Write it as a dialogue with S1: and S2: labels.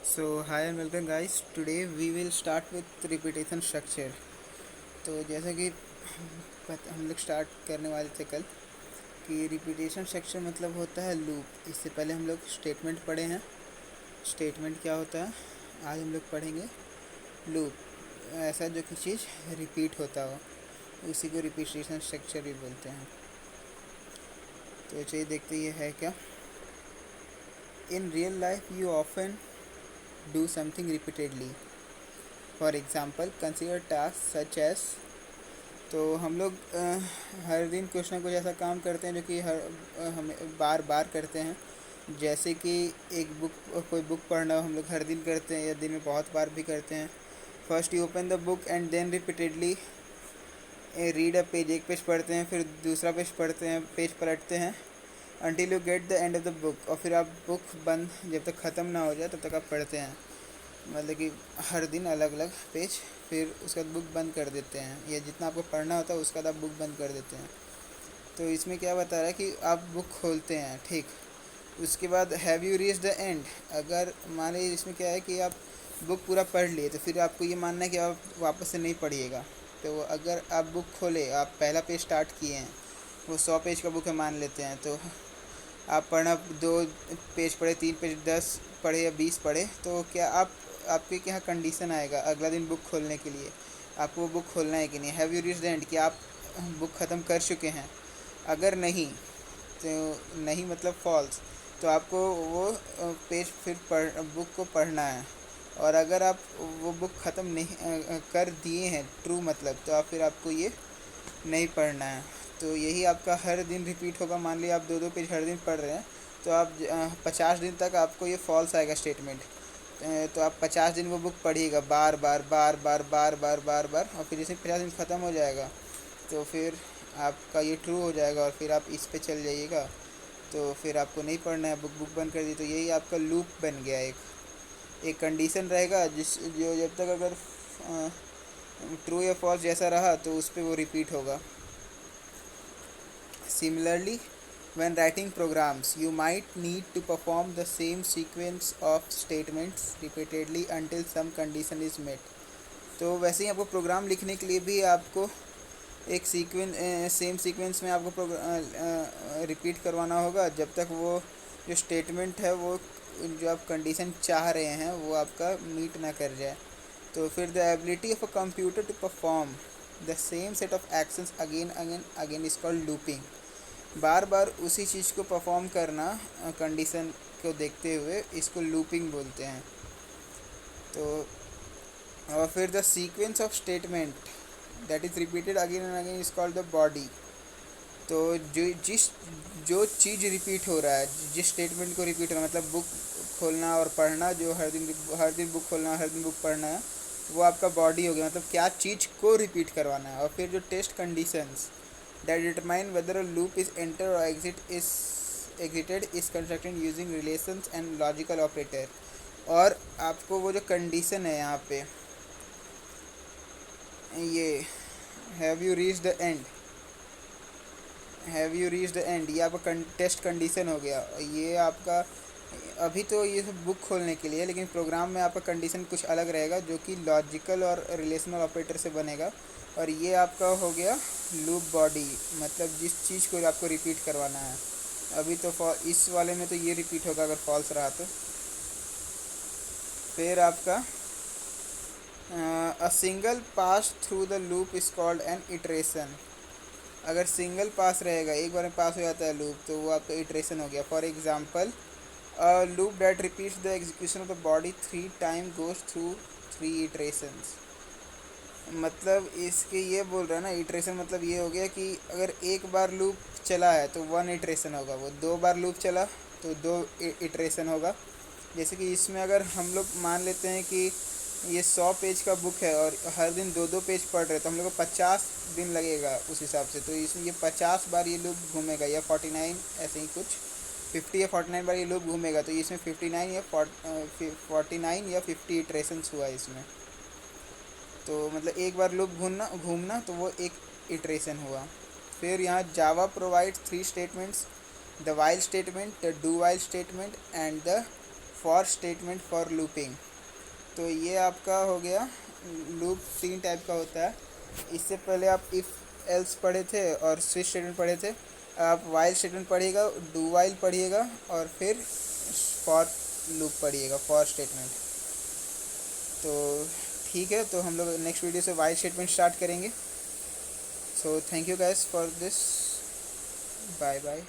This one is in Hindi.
S1: So hi and welcome guys. Today we will start with repetition structure. तो जैसा कि हम लोग स्टार्ट करने वाले थे कल कि रिपीटेशन स्ट्रक्चर मतलब होता है लूप। इससे पहले हम लोग स्टेटमेंट पढ़े हैं। स्टेटमेंट क्या होता है आज हम लोग पढ़ेंगे। लूप ऐसा जो कि चीज़ रिपीट होता हो उसी को रिपीटेशन स्ट्रक्चर भी बोलते हैं। तो चलिए देखते ये है क्या। In real life you often do something repeatedly. For example consider task such as. तो हम लोग हर दिन कुछ ना कुछ ऐसा काम करते हैं जो कि हमें बार बार करते हैं। जैसे कि एक बुक कोई बुक पढ़ना हम लोग हर दिन करते हैं या दिन में बहुत बार भी करते हैं। First you open the book and then repeatedly read a page. एक पेज पढ़ते हैं फिर दूसरा पेज पढ़ते हैं, पेज पलटते हैं until you get the end of the book. और फिर आप बुक बंद जब तक ख़त्म ना हो जाए तब तक आप पढ़ते हैं। मतलब कि हर दिन अलग अलग पेज, फिर उसका बुक बंद कर देते हैं या जितना आपको पढ़ना होता है उसका आप बुक बंद कर देते हैं। तो इसमें क्या बता रहा है कि आप बुक खोलते हैं, ठीक। उसके बाद have you reach the end. अगर मान लीजिए इसमें क्या है कि आप बुक पूरा पढ़ लिए तो फिर आपको ये मानना है कि आप वापस से नहीं पढ़िएगा। तो अगर आप बुक खोले, आप पहला पेज स्टार्ट किए हैं, वो 100 पेज का बुक है मान लेते हैं, तो आप पढ़ना 2 पेज पढ़े, 3 पेज, 10 पढ़े या 20 पढ़े, तो क्या आप आपके यहाँ कंडीशन आएगा अगला दिन बुक खोलने के लिए, आपको वो बुक खोलना है कि नहीं। Have you reach the end कि आप बुक ख़त्म कर चुके हैं। अगर नहीं तो नहीं मतलब फॉल्स, तो आपको वो पेज फिर बुक को पढ़ना है। और अगर आप वो बुक ख़त्म नहीं कर दिए हैं, ट्रू मतलब, तो आप फिर आपको ये नहीं पढ़ना है। तो यही आपका हर दिन रिपीट होगा। मान लिया आप 2-2 पेज हर दिन पढ़ रहे हैं, तो आप 50 दिन तक आपको ये फॉल्स आएगा स्टेटमेंट। तो आप 50 दिन वो बुक पढ़िएगा बार बार बार बार बार बार बार बार, और फिर जैसे 50 दिन ख़त्म हो जाएगा तो फिर आपका ये ट्रू हो जाएगा और फिर आप इस पे चल जाइएगा। तो फिर आपको नहीं पढ़ना है, बुक बुक बंद कर दी। तो यही आपका लूप बन गया। एक कंडीशन रहेगा जिस जो जब तक अगर ट्रू या फॉल्स जैसा रहा तो उस पर वो रिपीट होगा। Similarly, when writing programs, you might need to perform the same sequence of statements repeatedly until some condition is met. तो वैसे ही आपको प्रोग्राम लिखने के लिए भी आपको एक सेम सीक्वेंस में आपको रिपीट करवाना होगा जब तक वो जो स्टेटमेंट है, वो जो आप कंडीशन चाह रहे हैं वो आपका मीट ना कर जाए। तो फिर the ability of a computer to perform the same set of actions again again again is called looping. बार बार उसी चीज़ को परफॉर्म करना कंडीशन को देखते हुए, इसको लूपिंग बोलते हैं। तो और फिर the sequence of statement that is repeated again and again is called the body. तो जो चीज़ रिपीट हो रहा है, जिस स्टेटमेंट को रिपीट हो रहा है, मतलब बुक खोलना और पढ़ना, जो हर दिन बुक खोलना हर दिन बुक पढ़ना है, वो आपका बॉडी हो गया। मतलब क्या चीज़ को रिपीट करवाना है। और फिर जो test conditions that determine whether a loop is enter or exited is constructed using relations and logical operator। और आपको वो जो कंडीशन है यहाँ पे, ये have you reach the end, have you reach the end, ये आपका टेस्ट कंडीशन हो गया। ये आपका अभी तो ये सब बुक खोलने के लिए, लेकिन प्रोग्राम में आपका कंडीशन कुछ अलग रहेगा जो कि लॉजिकल और रिलेशनल ऑपरेटर से बनेगा। और ये आपका हो गया लूप बॉडी, मतलब जिस चीज़ को आपको रिपीट करवाना है। अभी तो इस वाले में तो ये रिपीट होगा अगर फॉल्स रहा तो। फिर आपका a single pass through the loop is called an iteration. अगर सिंगल पास रहेगा, एक बार में पास हो जाता है लूप, तो वो आपका इटरेशन हो गया। For example a loop that repeats the execution of the body 3 times goes through 3 iterations। मतलब इसके ये बोल रहा है ना, इटरेशन मतलब ये हो गया कि अगर एक बार लूप चला है तो 1 इटरेशन होगा, वो 2 बार लूप चला तो 2 इटरेशन होगा। जैसे कि इसमें अगर हम लोग मान लेते हैं कि ये 100 पेज का बुक है और हर दिन 2-2 पेज पढ़ रहे, तो हम लोग को 50 दिन लगेगा उस हिसाब से। तो इसमें ये 50 बार ये लूप घूमेगा, या 49 ऐसे ही कुछ 50 या 49 बार ये लूप घूमेगा। तो इसमें 49 या 50 इटरेशंस हुआ इसमें। तो मतलब एक बार लूप घूमना घूमना तो वो एक इटरेशन हुआ। फिर यहाँ Java provides 3 statements, the while statement, the do while statement and the for statement for looping. तो ये आपका हो गया। लूप 3 टाइप का होता है। इससे पहले आप इफ़ एल्स पढ़े थे और स्विच स्टेटमेंट पढ़े थे। आप वाइल स्टेटमेंट पढ़िएगा, डू वाइल पढ़िएगा और फिर फॉर लूप पढ़िएगा, फॉर स्टेटमेंट। तो ठीक है, तो हम लोग नेक्स्ट वीडियो से वाइल स्टेटमेंट स्टार्ट करेंगे। So thank you guys for this. Bye bye.